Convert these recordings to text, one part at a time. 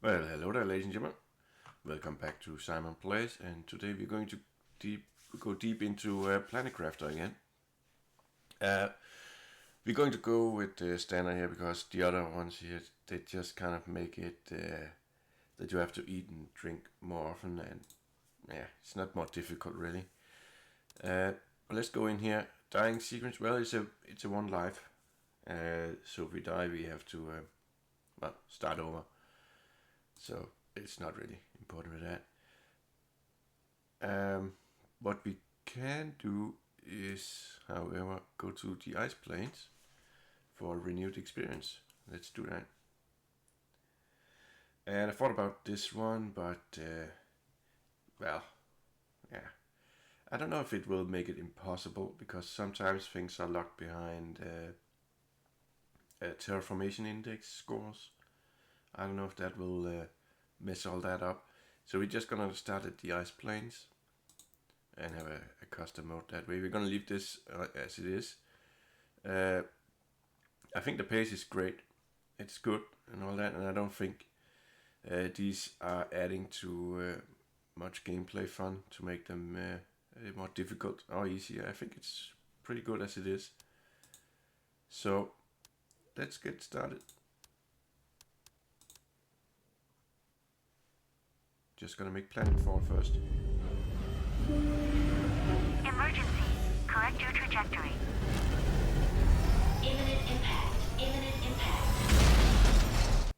Well, hello there, ladies and gentlemen. Welcome back to Simon Plays, and today we're going to go deep into Planetcrafter again. We're going to go with the standard here because the other ones here, they just kind of make it that you have to eat and drink more often, and yeah, it's not more difficult really. Let's go in here. Dying sequence. Well, it's a one life. So if we die, we have to start over. So it's not really important with that. What we can do is, however, go to the ice plains for a renewed experience. Let's do that. And I thought about this one, but yeah. I don't know if it will make it impossible, because sometimes things are locked behind terraformation index scores. I don't know if that will mess all that up. So we're just gonna start at the ice plains and have a custom mode that way. We're gonna leave this as it is. I think the pace is great. It's good and all that, and I don't think these are adding to much gameplay fun to make them more difficult or easier. I think it's pretty good as it is. So let's get started. Just gonna make planetfall first. Emergency. Correct your trajectory. Imminent impact. Imminent impact.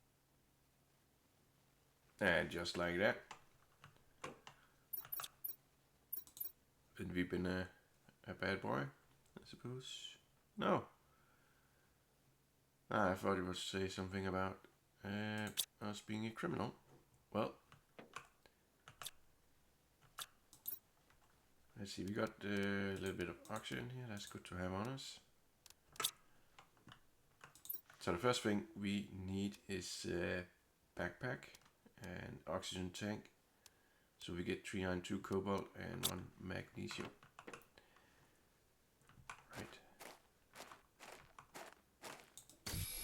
And just like that. And we've been a bad boy, I suppose. No. I thought it would say something about us being a criminal. Well, let's see, we got a little bit of oxygen here. That's good to have on us. So the first thing we need is a backpack and oxygen tank. So we get 3 iron, 2 cobalt and 1 magnesium. Right.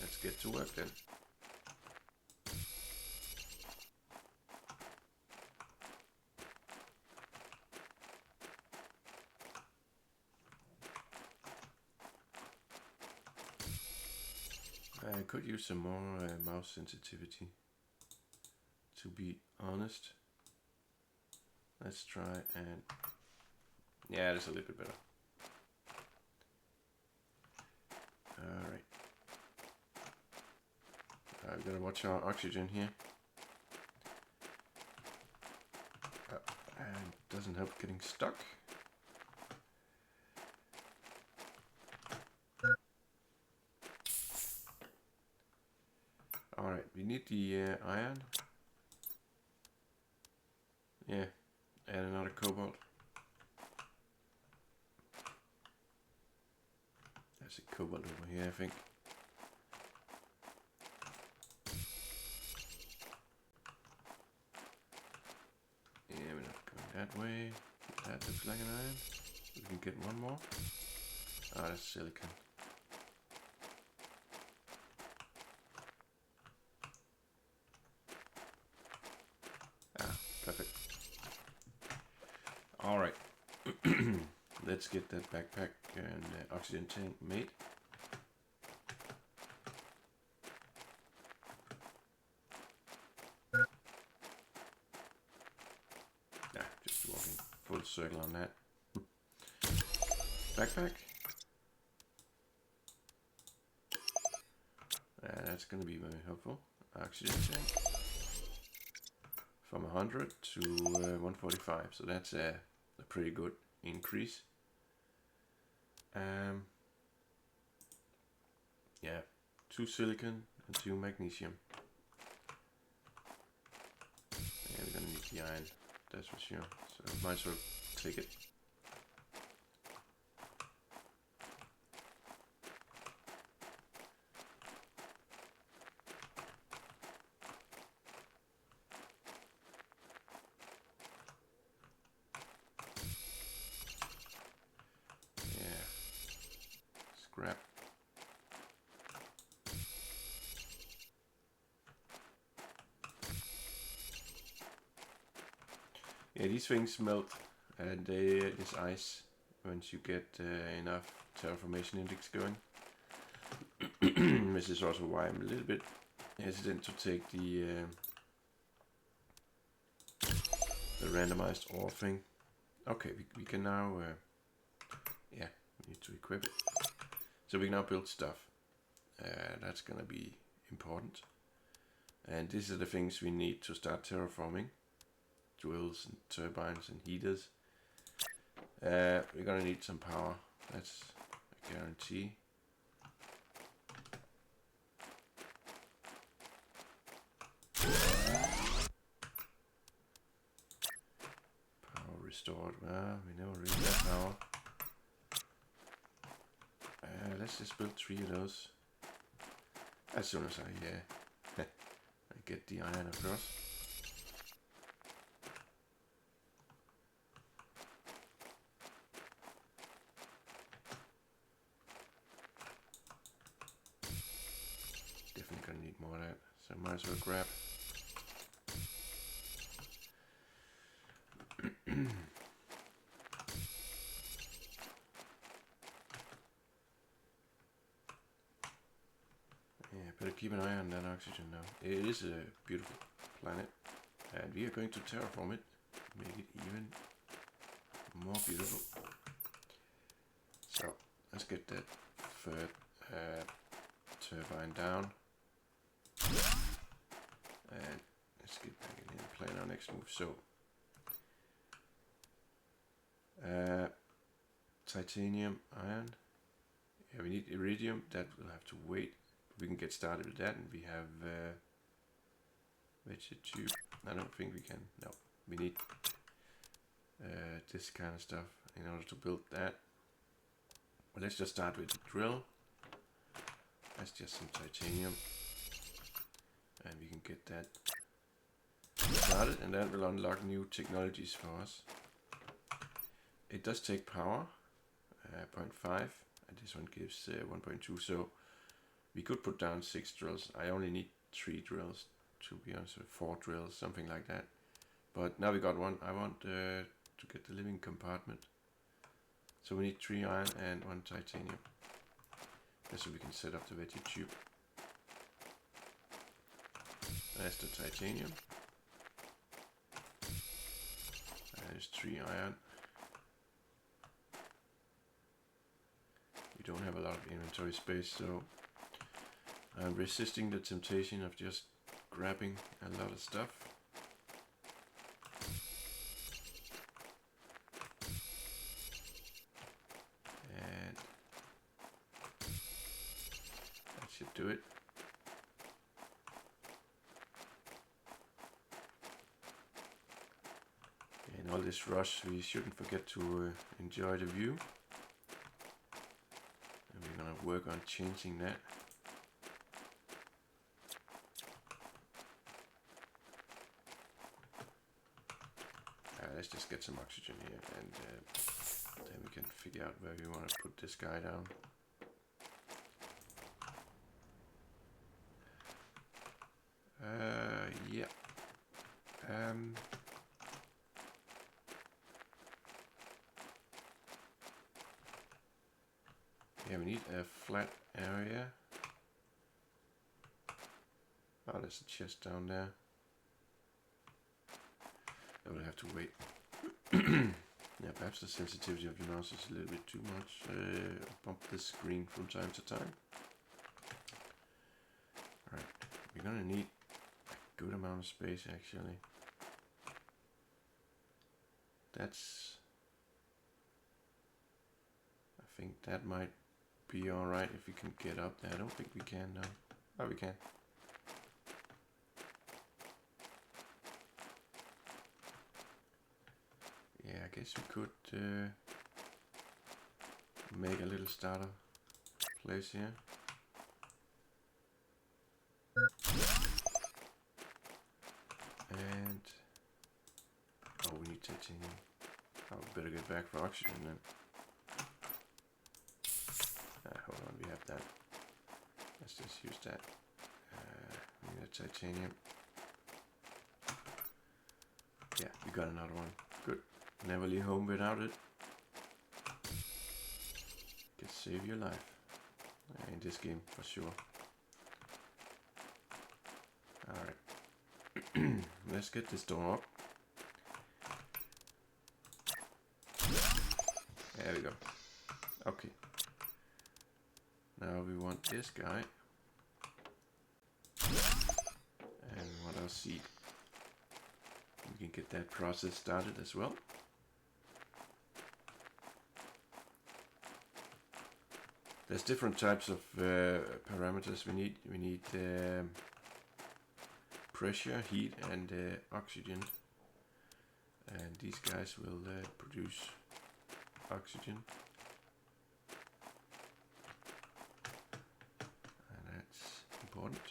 Let's get to work then. I could use some more mouse sensitivity, to be honest. Let's try and... yeah, that's a little bit better. Alright. I've got to watch our oxygen here. And it doesn't help getting stuck. Alright, we need the iron. Yeah, and another cobalt. There's a cobalt over here, I think. Yeah, we're not going that way. That looks like an iron. We can get one more. Ah, that's silicon. Ah, perfect. Alright. Let's get that backpack and oxygen tank made. Just walking full circle on that. Backpack. That's going to be very helpful. Oxygen tank. From 100 to 145. So that's a pretty good increase. Yeah, 2 silicon and 2 magnesium. Yeah, we're gonna need the iron, that's for sure. So might as well take it. Yeah, scrap. Yeah, these things melt, and this ice once you get enough terraformation index going. This is also why I'm a little bit hesitant to take the randomized ore thing. Okay, we can now, yeah, we need to equip it. So we can now build stuff. That's gonna be important. And these are the things we need to start terraforming. Drills and turbines and heaters. We're gonna need some power. That's a guarantee. Power restored. Well, we never really have power. Let's just build 3 of those. As soon as I get the iron across. Definitely gonna need more of that, so I might as well grab. Yeah, better keep an eye on that oxygen now. It is a beautiful planet, and we are going to terraform it, make it even more beautiful. So let's get that third turbine down, and let's get back in here and plan our next move. So titanium, iron. Yeah, we need iridium. That will have to wait. We can get started with that, and we have tube. I don't think we can. No, we need this kind of stuff in order to build that. Well, let's just start with the drill. That's just some titanium, and we can get that started, and that will unlock new technologies for us. It does take power, 0.5, and this one gives 1.2, so we could put down 6 drills. I only need 3 drills, to be honest, or 4 drills, something like that. But now we got one. I want to get the living compartment. So we need 3 iron and 1 titanium. That's so we can set up the veggie tube. There's the titanium. There's 3 iron. We don't have a lot of inventory space, so I'm resisting the temptation of just grabbing a lot of stuff. And that should do it. In all this rush, we shouldn't forget to enjoy the view. And we're gonna work on changing that. Let's just get some oxygen here, and then we can figure out where we want to put this guy down. Yeah. Yeah, we need a flat area. Oh, there's a chest down there. I will have to wait. Yeah, perhaps the sensitivity of the mouse is a little bit too much. Bump the screen from time to time. Alright, we're gonna need a good amount of space actually. That's... I think that might be alright if we can get up there. I don't think we can now. Oh, we can. Yeah, I guess we could make a little starter place here. And oh, we need titanium. Oh, we better get back for oxygen then. Hold on, we have that. Let's just use that. We need a titanium. Yeah, we got another one. Never leave home without it. Can save your life. In this game, for sure. Alright. Let's get this door up. There we go. Okay. Now we want this guy. And what else? Seed. We can get that process started as well. There's different types of parameters we need. We need pressure, heat, and oxygen. And these guys will produce oxygen. And that's important.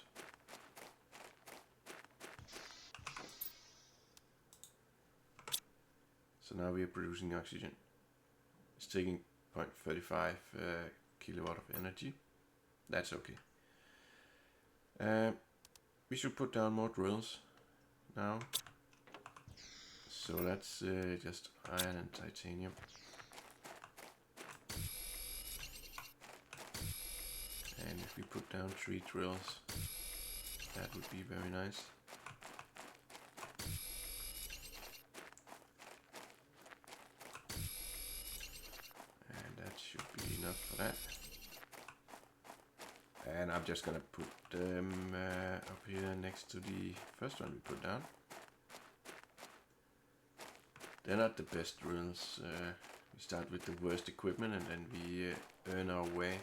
So now we are producing oxygen. It's taking 0.35 kilowatt of energy. That's okay. We should put down more drills now. So that's just iron and titanium. And if we put down 3 drills, that would be very nice. And that should be enough for that. And I'm just gonna put them up here next to the first one we put down. They're not the best drills. We start with the worst equipment and then we earn our way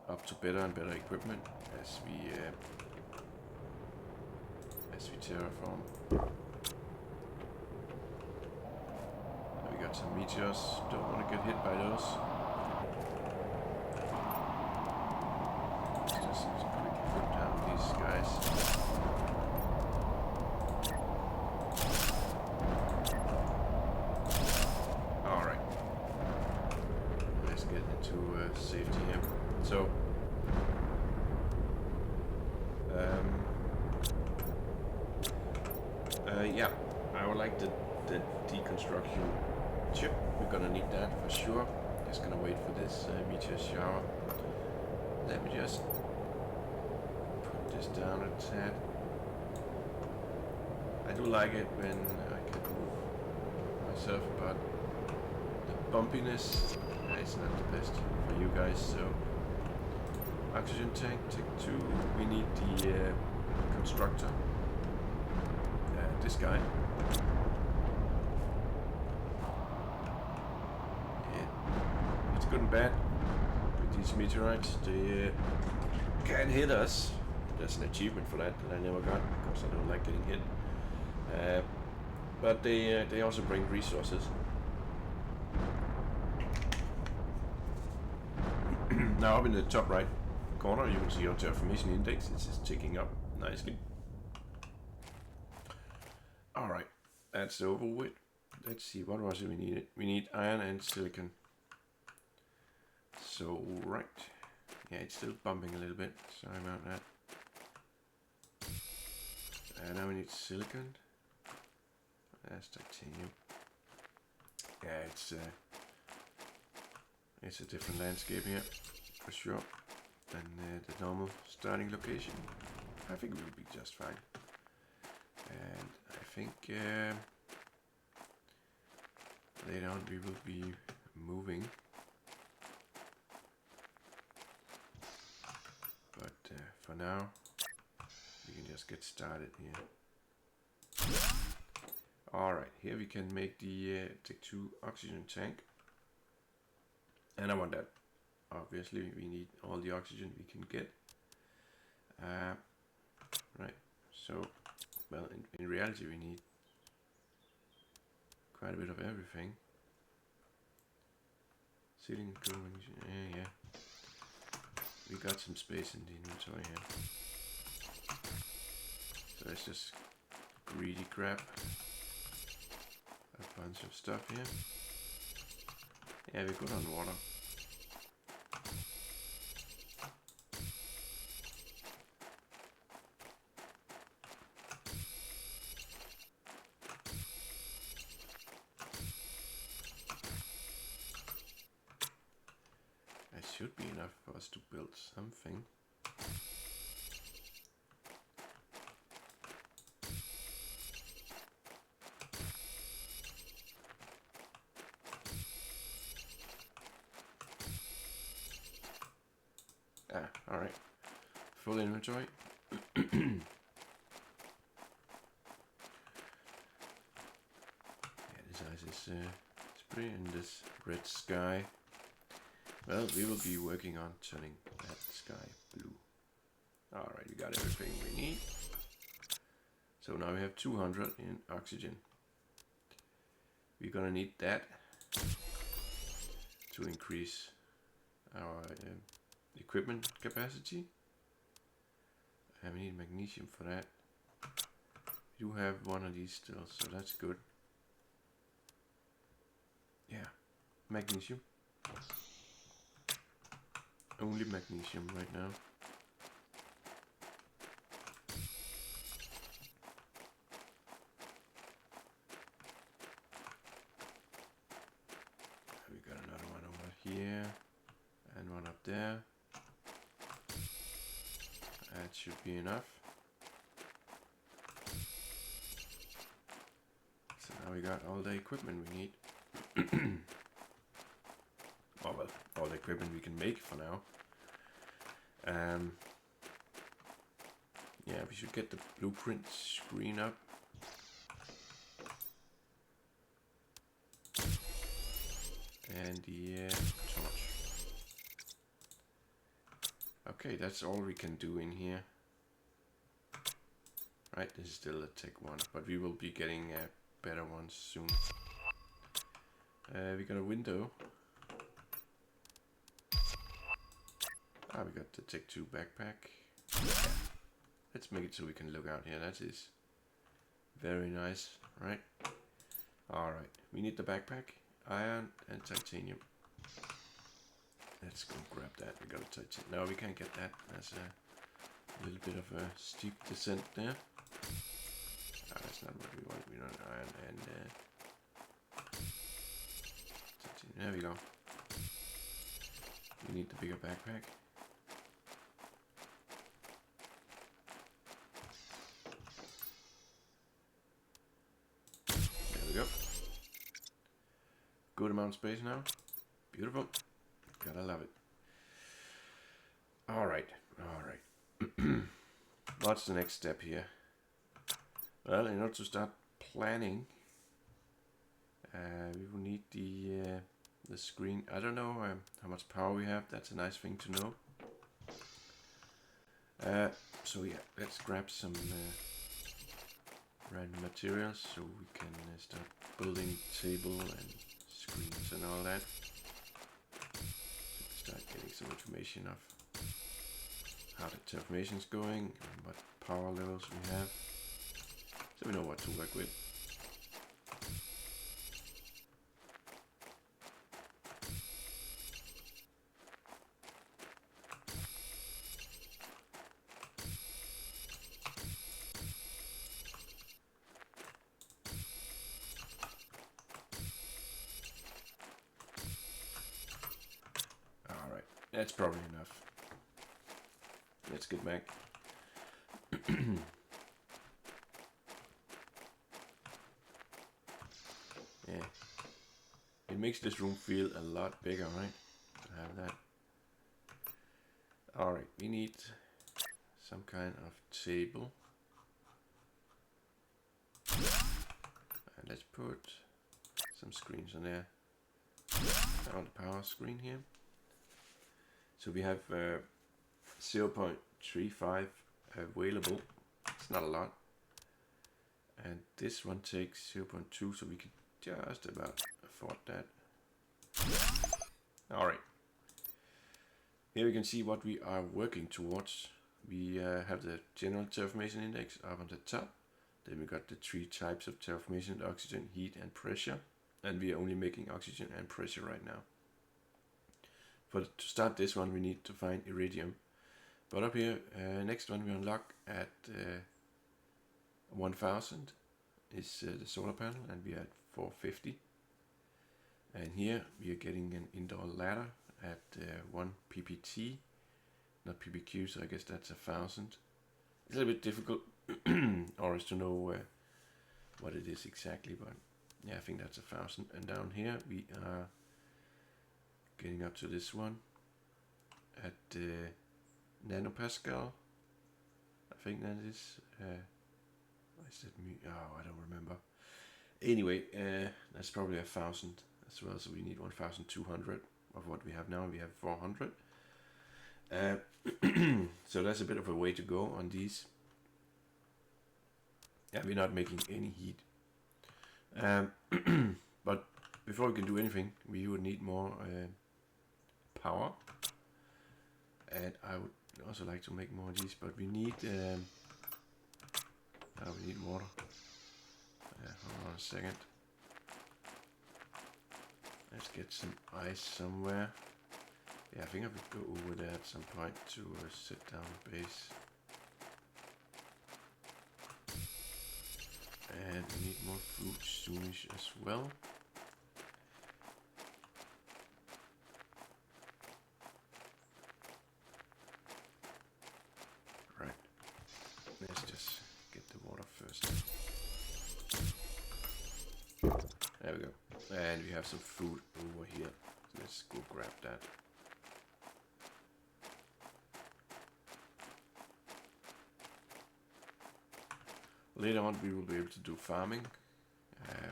up to better and better equipment as we terraform. We got some meteors. Don't want to get hit by those. Just quickly put down these guys. Alright. Let's get into safety here. So, yeah, I would like the deconstruction chip. We're gonna need that for sure. Just gonna wait for this meteor shower. Let me just put this down a tad. I do like it when I can move myself, but the bumpiness is not the best for you guys. So, oxygen tank, take 2. We need the constructor. This guy. Yeah. It's good and bad with these meteorites. They can hit us. There's an achievement for that I never got because I don't like getting hit. But they also bring resources. Now up in the top right corner you can see our terraformation index. It's just ticking up nicely. Alright, that's over with. Let's see, what was it we needed? We need iron and silicon. So, right. Yeah, it's still bumping a little bit. Sorry about that. And now we need silicon. That's titanium. Yeah, it's a different landscape here, for sure, than the normal starting location. I think we'll be just fine. And I think later on we will be moving. But for now, we can just get started here. Alright, here we can make the take 2 oxygen tank. And I want that. Obviously, we need all the oxygen we can get. Right, so, well, in reality we need quite a bit of everything. Ceiling cooling, yeah. We got some space in the inventory here. So let's just greedy grab a bunch of stuff here. Yeah, we're good on water. should be enough for us to build something. Alright. Full inventory. This ice is pretty in this red sky. Well, we will be working on turning that sky blue. Alright, we got everything we need. So now we have 200 in oxygen. We're gonna need that to increase our equipment capacity. And we need magnesium for that. We do have one of these still, so that's good. Yeah, magnesium. Only magnesium right now. We got another one over here and one up there. That should be enough. So now we got all the equipment we need. Oh, well, all the equipment we can make for now. Yeah, we should get the blueprint screen up. And the torch. Okay, that's all we can do in here. Right, this is still a tech one, but we will be getting better ones soon. We got a window. We got the Tech 2 backpack. Yeah. Let's make it so we can look out here. That is very nice, right? Alright, we need the backpack, iron and titanium. Let's go grab that. We got a titanium. No, we can't get that. That's a little bit of a steep descent there. That's not what we want. We want iron and titanium. There we go. We need the bigger backpack. There we go. Good amount of space now. Beautiful. Gotta love it. Alright, alright. What's the next step here? Well, in order to start planning, we will need the screen. I don't know how much power we have. That's a nice thing to know. So yeah, let's grab some random materials so we can start building table and screens and all that. So we start getting some information of how the terraformation is going and what power levels we have, so we know what to work with. Alright, that's probably enough. Let's get back. Yeah. It makes this room feel a lot bigger, right? To have that. Alright, we need some kind of table. And let's put some screens on there. On the power screen here. So we have 0.35 available. It's not a lot. And this one takes 0.2, so we can just about afford that. Alright. Here we can see what we are working towards. We have the general terraformation index up on the top. Then we got the 3 types of terraformation: oxygen, heat and pressure. And we are only making oxygen and pressure right now. To start this one we need to find iridium. But up here, next one we unlock at 1000 is the solar panel, and we are at 450. And here we are getting an indoor ladder at 1 ppt, not ppq, so I guess that's 1,000. It's a little bit difficult always to know what it is exactly, but yeah, I think that's 1,000. And down here we are getting up to this one at nanopascal. I think that is. What is it? Oh, I don't remember. Anyway, that's probably 1,000 as well. So we need 1,200 of what we have now. We have 400. So that's a bit of a way to go on these. Yeah, we're not making any heat. But before we can do anything, we would need more power. And I would also like to make more of these, but we need we need water. Hold on a second. Let's get some ice somewhere. Yeah, I think I would go over there at some point to sit down base. And we need more food soonish as well. Right. Let's just get the water first. There we go. And we have some food over here. So let's go grab that. Later on we will be able to do farming.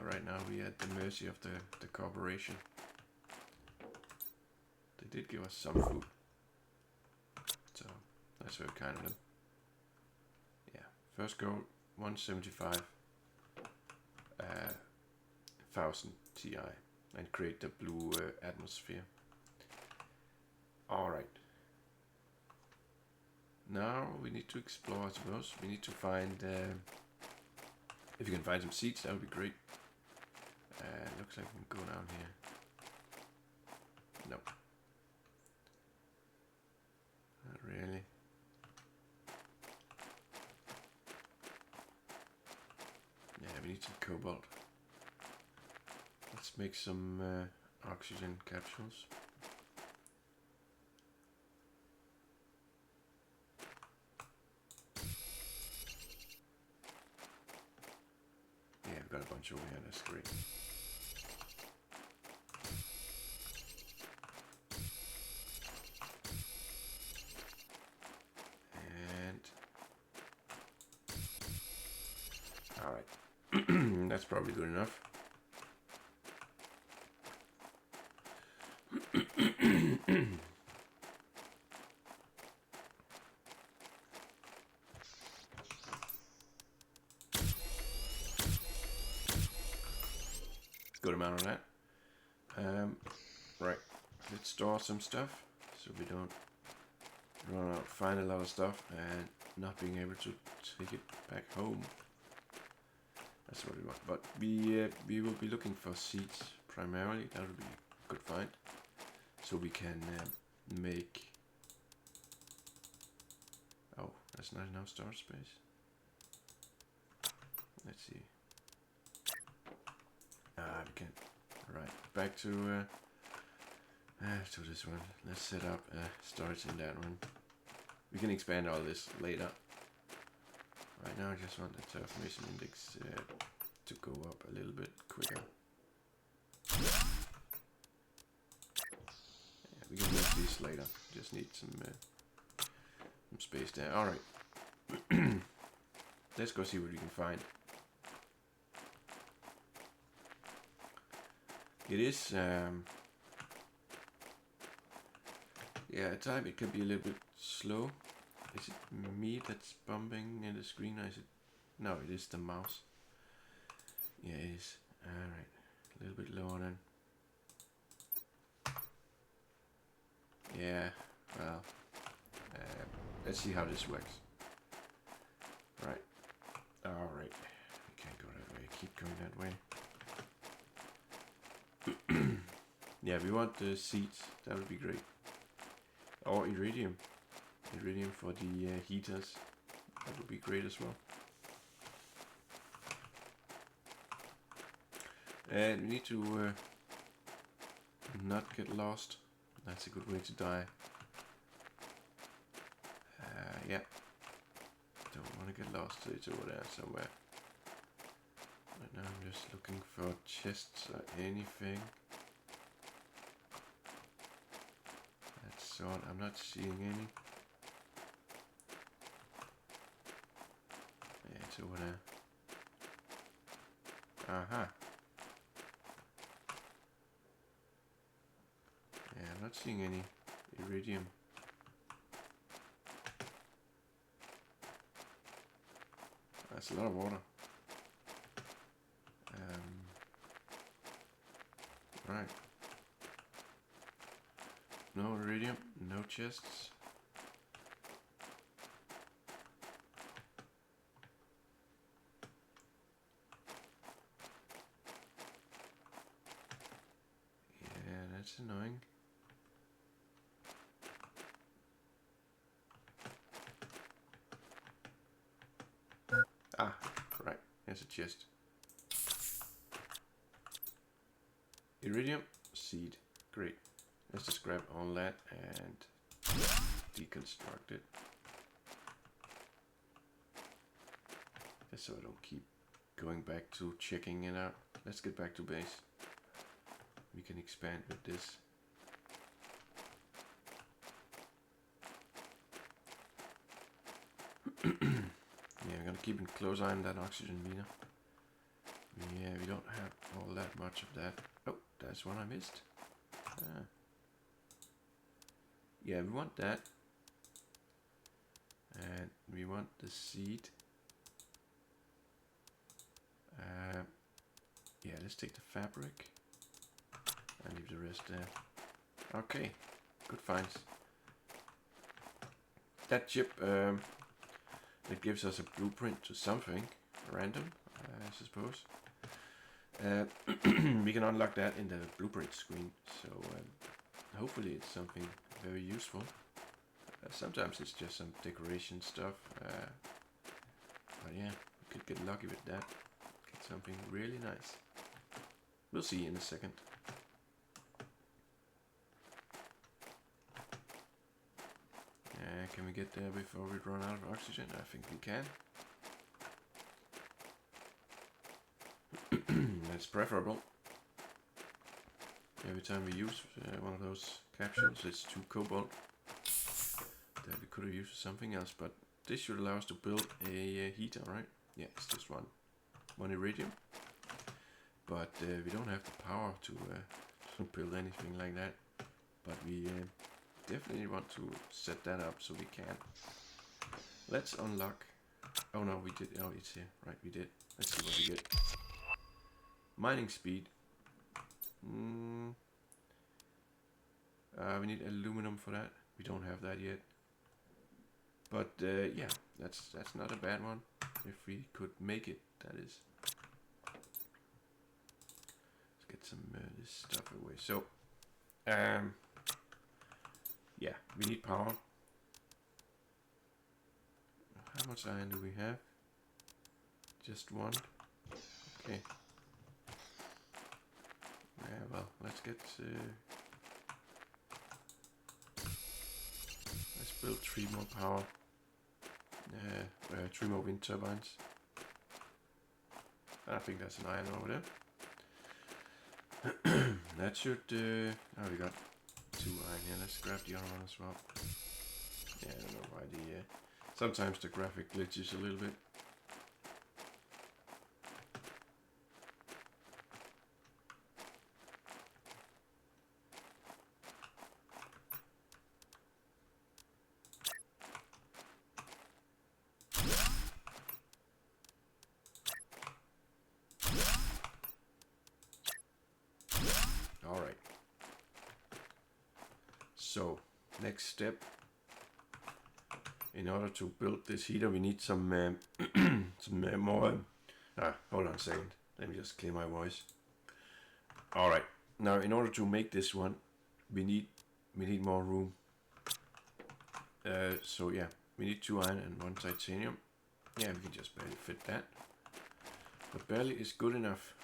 Right now we are at the mercy of the corporation. They did give us some food. So that's very kind of them. Yeah, first go 175 1000 Ti and create the blue atmosphere. Alright. Now we need to explore, I suppose. We need to find, if you can find some seeds, that would be great. Looks like we can go down here. No. Not really. Yeah, we need some cobalt. Let's make some oxygen capsules. Yeah, I've got a bunch over here, that's great. And alright. That's probably good enough. Good amount of that. Right, let's store some stuff so we don't run out, find a lot of stuff and not being able to take it back home. That's what we want. But we will be looking for seeds primarily. That would be a good find. So we can make. Oh, that's not enough storage space. Let's see. We can. Right, back to this one. Let's set up storage in that one. We can expand all this later. Right now, I just want the terraformation index to go up a little bit quicker. Yeah, we can make these later. Just need some space there. All right. Let's go see what we can find. It is, yeah, at times it can be a little bit slow. Is it me that's bumping in the screen, or is it? No, it is the mouse. Yeah, it is. Alright, a little bit lower then. Yeah, well, let's see how this works. Right, alright, we can't go that way, keep going that way. Yeah, we want the seeds, that would be great. Or iridium. Iridium for the heaters, that would be great as well. And we need to not get lost. That's a good way to die. Yeah. Don't want to get lost. It's over there somewhere. Right now I'm just looking for chests or anything. That's sort. I'm not seeing any. Yeah, it's over there. Aha. Yeah, I'm not seeing any iridium. That's a lot of water. Right. No iridium, no chests. Yeah, that's annoying. Ah, right. Here's a chest. Iridium seed. Great. Let's just grab all that and deconstruct it. Just so I don't keep going back to checking it out. Let's get back to base. We can expand with this. Yeah, we're gonna keep a close eye on that oxygen meter. Yeah, we don't have all that much of that. Oh, that's one I missed. Yeah, we want that. And we want the seed. Yeah, let's take the fabric and leave the rest there. Okay, good finds. That chip, it gives us a blueprint to something random, I suppose. We can unlock that in the blueprint screen, so hopefully it's something very useful. Sometimes it's just some decoration stuff, but yeah, we could get lucky with that. Get something really nice. We'll see in a second. Can we get there before we run out of oxygen? I think we can. That's preferable. Every time we use one of those capsules, it's 2 cobalt that we could have used for something else, but this should allow us to build a heater, right? Yeah, it's just one iridium, but we don't have the power to build anything like that, but we definitely want to set that up so we can. Let's unlock. Oh no, we did. Oh, it's here. Right, we did. Let's see what we get. Mining speed. We need aluminum for that. We don't have that yet. But yeah, that's not a bad one. If we could make it, that is. Let's get some this stuff away. So, yeah, we need power. How much iron do we have? Just one. Okay. Yeah, well, let's get. Let's build 3 more power. 3 more wind turbines. I think that's an iron over there. That should. Oh, we got 2 iron here. Let's grab the other one as well. Yeah, I don't know why the. Sometimes the graphic glitches a little bit. Alright. So, next step. In order to build this heater, we need some more. Hold on a second. Let me just clear my voice. Alright. Now, in order to make this one, we need more room. So yeah, we need 2 iron and 1 titanium. Yeah, we can just barely fit that. But barely is good enough.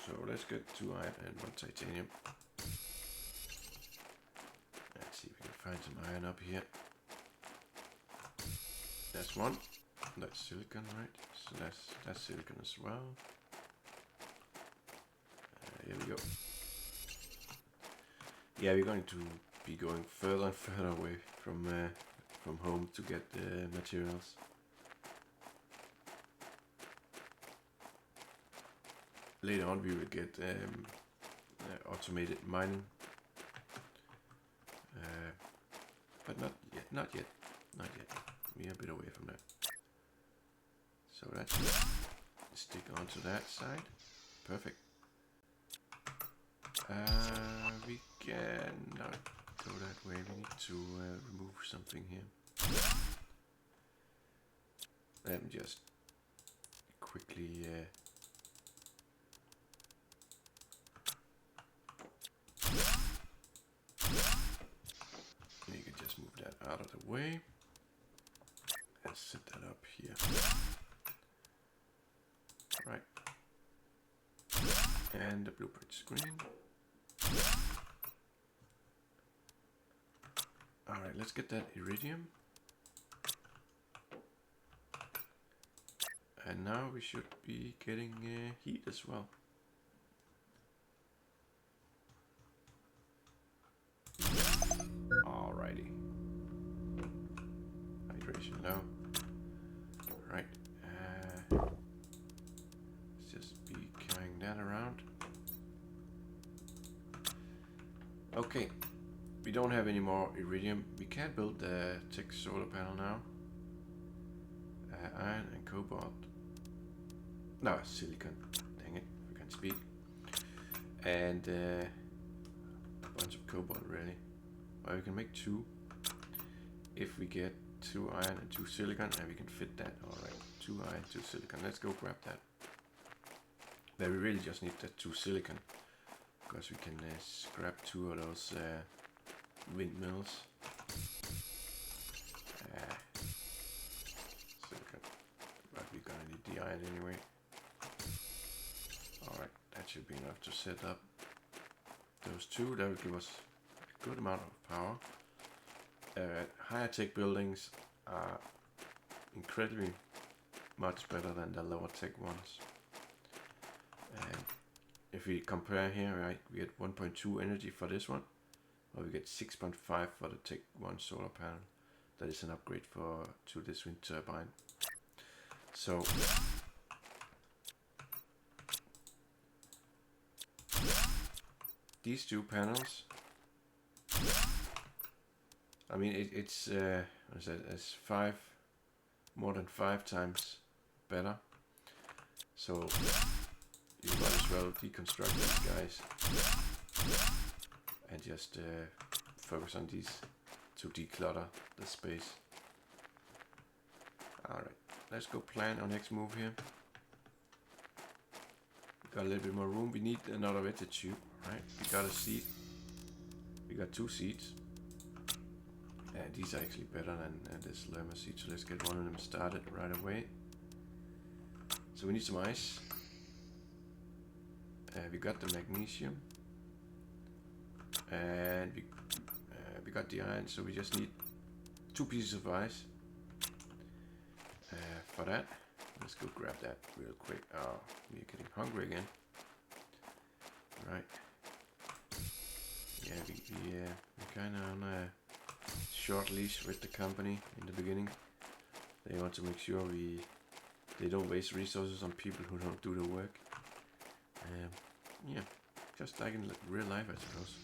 So let's get 2 iron and 1 titanium. find some iron up here. There's one. That's silicon, right? So that's silicon as well. Here we go. Yeah, we're going to be going further and further away from home to get the materials. Later on, we will get automated mining, but not yet. We are a bit away from that. So that's stick onto that side. Perfect. We cannot go that way. We need to remove something here. Let me just quickly you can just move that out of the way and set that up here. Right. And the blueprint screen. Alright, let's get that iridium. And now we should be getting heat as well. Alrighty. Hydration low. Right. Let's just be carrying that around. Okay. We don't have any more iridium. We can't build the tech solar panel now. Iron and cobalt. No, silicon. Dang it, we can speak. And a bunch of cobalt, really. Well, we can make 2 if we get 2 iron and 2 silicon, and we can fit that. Alright, 2 iron, 2 silicon. Let's go grab that. But we really just need that 2 silicon, because we can scrap 2 of those windmills. Silicon. But we're gonna need the iron anyway. Alright, that should be enough to set up those 2. That will give us a good amount of power. Higher tech buildings are incredibly much better than the lower tech ones. And if we compare here, right, we get 1.2 energy for this one, or we get 6.5 for the Tech 1 solar panel. That is an upgrade to this wind turbine. So these 2 panels, I mean it's what is that? It's more than 5 times better. So you might as well deconstruct these guys and just focus on these to declutter the space. Alright, let's go plan our next move here. We got a little bit more room. We need another vector tube, right? We got a seed. We got 2 seeds. And these are actually better than this llama seed, so let's get one of them started right away. So we need some ice. We got the magnesium. And we got the iron, so we just need 2 pieces of ice. For that, let's go grab that real quick. Oh, we're getting hungry again. Right. Yeah, we're kind of on a short leash with the company in the beginning. They want to make sure they don't waste resources on people who don't do the work. Yeah, just like in real life, I suppose.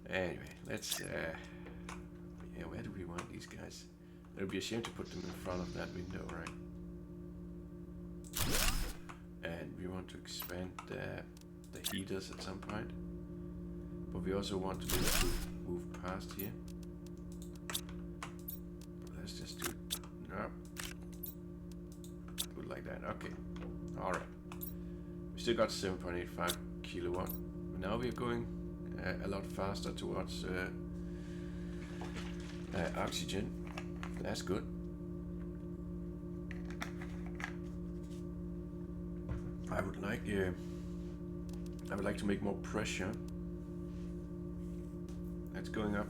Anyway, let's yeah, where do we want these guys? It would be a shame to put them in front of that window, right? And we want to expand the heaters at some point, but we also want to be able to move past here. Let's just do it. No. Do it like that. Okay. All right. We still got 7.85 kilowatt. Now we're going a lot faster towards oxygen. That's good. I would like to make more pressure. That's going up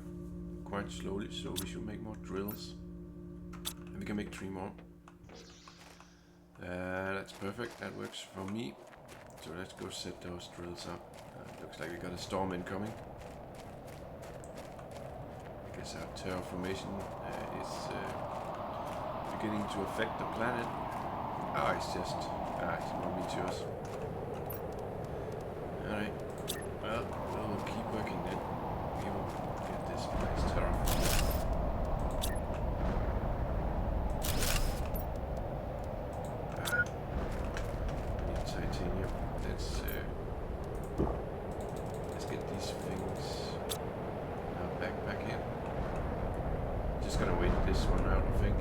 quite slowly, so we should make more drills. And we can make 3 more. That's perfect, that works for me. So let's go set those drills up. Looks like we got a storm incoming. I guess our terraformation is beginning to affect the planet. It's just it's more meteors. Alright, well, we'll keep working then. We will get this place terraformed. Need titanium. Let's get these things in our backpack here. Just gonna wait this one out, I think.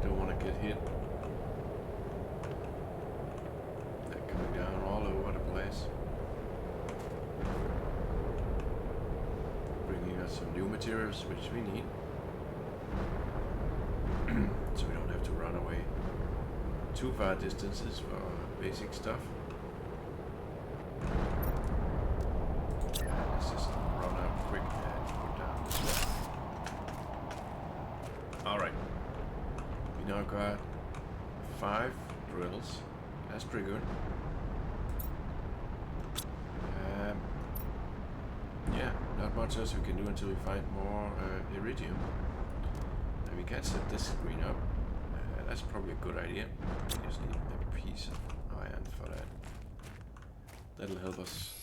Don't want to get hit. They're coming down all over the place. Bringing us some new materials, which we need. So we don't have to run away too far distances for basic stuff. Let's just run out quick and put down this one. Alright. We now got 5 drills. That's pretty good. Yeah, not much else we can do until we find more iridium. And we can set this screen up. That's probably a good idea. We just need a piece of iron for that. That'll help us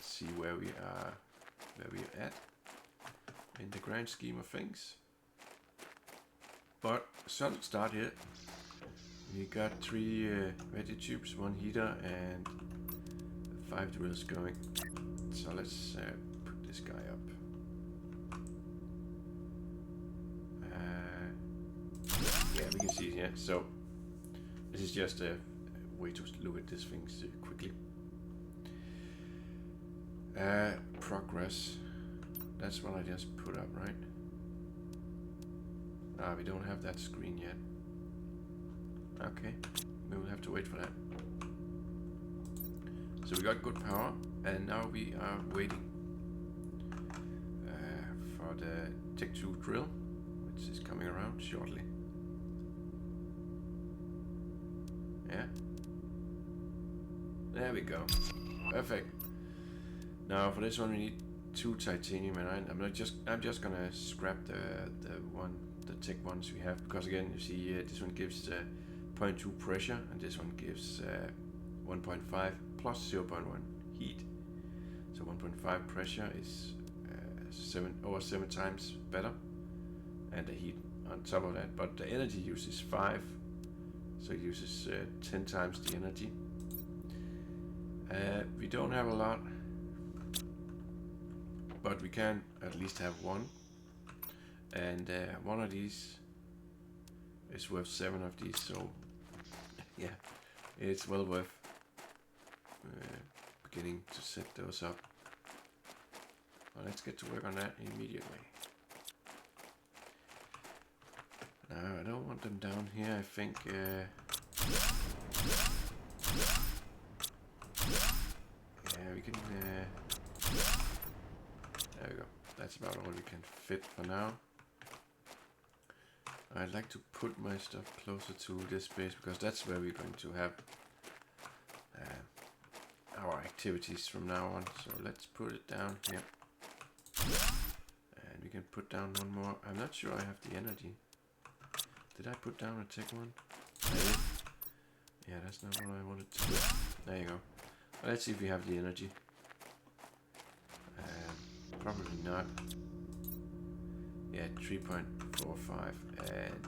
see where we are at in the grand scheme of things. But solid start here. We got 3 ready tubes, 1 heater, and 5 drills going. So let's put this guy up. Yeah, we can see it here. So this is just a way to look at these things quickly. Progress. That's what I just put up, right? We don't have that screen yet. Okay, we will have to wait for that. So we got good power, and now we are waiting for the Tech 2 drill, which is coming around shortly. Yeah. There we go. Perfect. Now for this one we need 2 titanium, and I'm just gonna scrap the Tech ones we have, because again you see this one gives 0.2 pressure and this one gives 1.5 plus 0.1 heat. So 1.5 pressure is 7 times better, and the heat on top of that. But the energy use is 5, so it uses 10 times the energy. We don't have a lot, but we can at least have 1. And 1 of these is worth 7 of these, so yeah, it's well worth beginning to set those up. Well, let's get to work on that immediately. Now I don't want them down here. I think yeah, we can there we go. That's about all we can fit for now. I'd like to put my stuff closer to this base, because that's where we're going to have our activities from now on. So let's put it down here. And we can put down 1 more. I'm not sure I have the energy. Did I put down a Tech one? Yeah, that's not what I wanted to do. There you go. Well, let's see if we have the energy. Probably not. Yeah, 3.45, and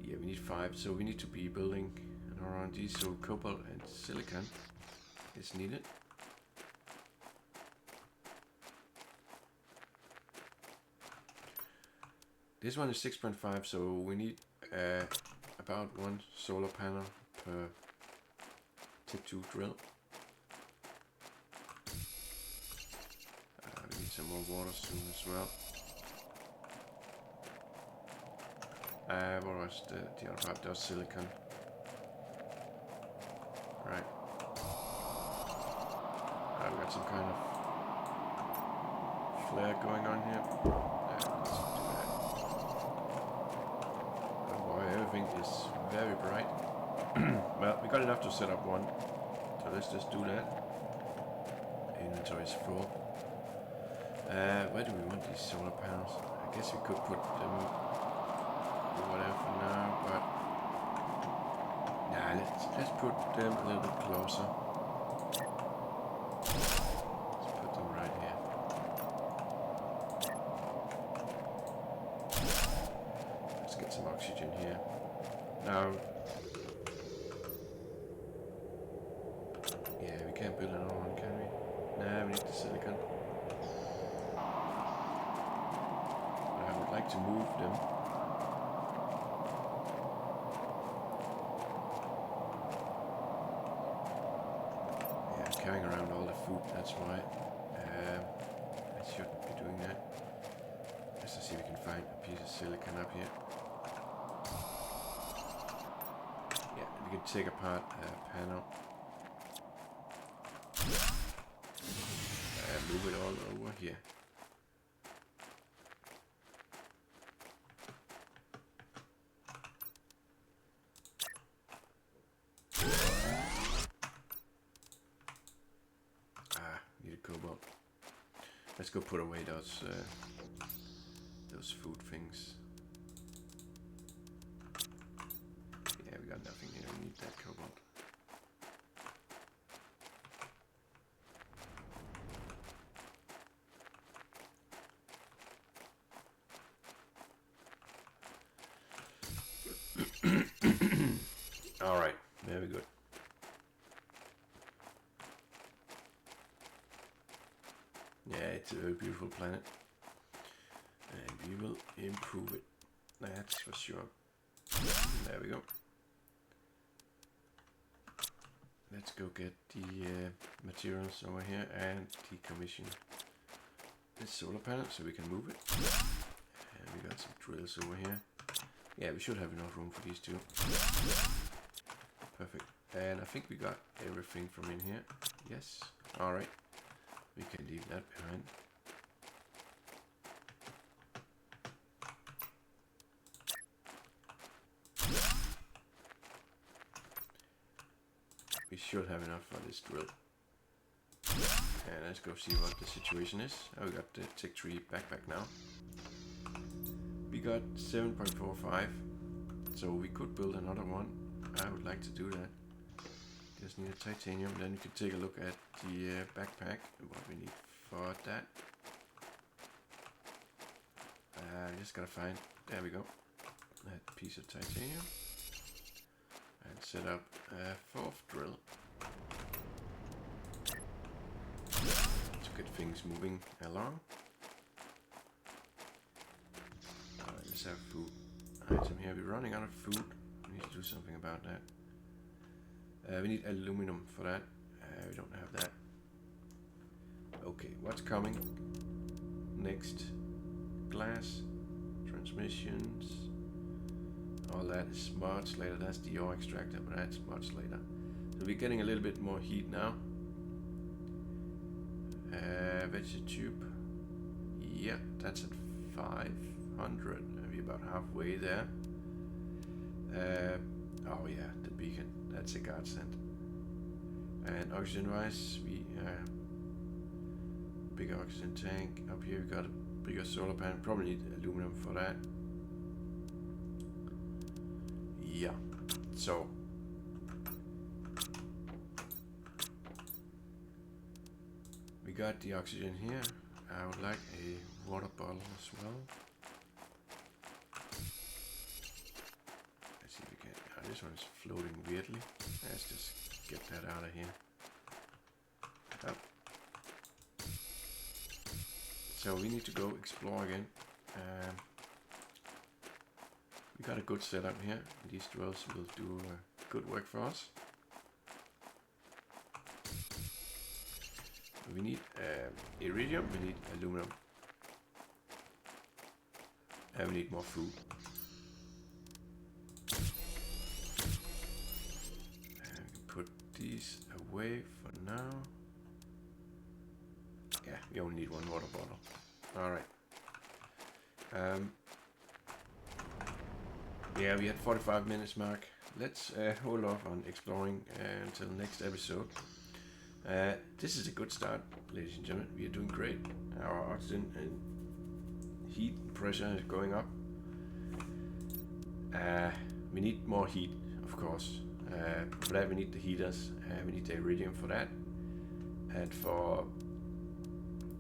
yeah, we need 5, so we need to be building around these, so cobalt and silicon is needed. This one is 6.5, so we need about 1 solar panel per Tech 2 drill. We need some more water soon as well. What was the other part? That was silicon. Right. We got some kind of flare going on here. Let's do that. Oh boy, everything is very bright. Well, we got enough to set up one, so let's just do that. Inventory is full. Where do we want these solar panels? I guess we could put them whatever for now, but nah, let's put them a little bit closer. Let's put them right here. Let's get some oxygen here. Now, yeah, we can't build another one, can we? Nah, we need the silicon. But I would like to move them. Carrying around all the food, that's why. I shouldn't be doing that. Let's see if we can find a piece of silicon up here. Yeah, we can take apart a panel. Move it all over here. Cobalt. Let's go put away those food things. Yeah, we got nothing here. We need that cobalt. All right, very good. Yeah, it's a very beautiful planet, and we will improve it. That's for sure. There we go. Let's go get the materials over here and decommission this solar panel so we can move it. And we got some drills over here. Yeah, we should have enough room for these two. Perfect. And I think we got everything from in here. Yes. All right. We can leave that behind. We should have enough for this drill. And let's go see what the situation is. Oh, we got the Tech 3 backpack now. We got 7.45, so we could build another one. I would like to do that. Just need a titanium. Then you can take a look at the backpack and what we need for that. Just gotta find, there we go, that piece of titanium. And set up a fourth drill to get things moving along. Alright, let's have food item here. We're running out of food. We need to do something about that. We need aluminum for that. We don't have that. Okay, what's coming next? Glass, transmissions. All that is much later. That's the ore extractor, but that's much later. So we're getting a little bit more heat now. Vegetube. Yeah, that's at 500. Maybe about halfway there. Oh yeah, the beacon. That's a godsend. And oxygen wise, we bigger oxygen tank. Up here we got a bigger solar panel. Probably need aluminum for that. Yeah. So we got the oxygen here. I would like a water bottle as well. Let's see if we can. Oh, this one's floating weirdly. Let's just get that out of here. Oh. So we need to go explore again. We got a good setup here. These drills will do good work for us. We need iridium, we need aluminum. And we need more food. And we can put these away for now. Yeah, we only need one water bottle. All right. Yeah, we had 45 minutes mark. Let's hold off on exploring until next episode. This is a good start, ladies and gentlemen. We are doing great. Our oxygen and heat pressure is going up. We need more heat, of course. For that we need the heaters. We need the iridium for that. And for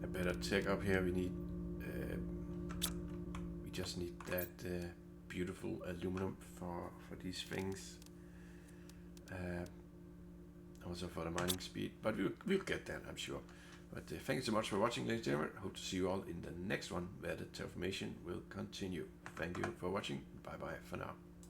a better tech up here, we just need that beautiful aluminum for these things. Also for the mining speed, but we'll get that, I'm sure. But thank you so much for watching, ladies and gentlemen. Hope to see you all in the next one where the terraformation will continue. Thank you for watching. Bye bye for now.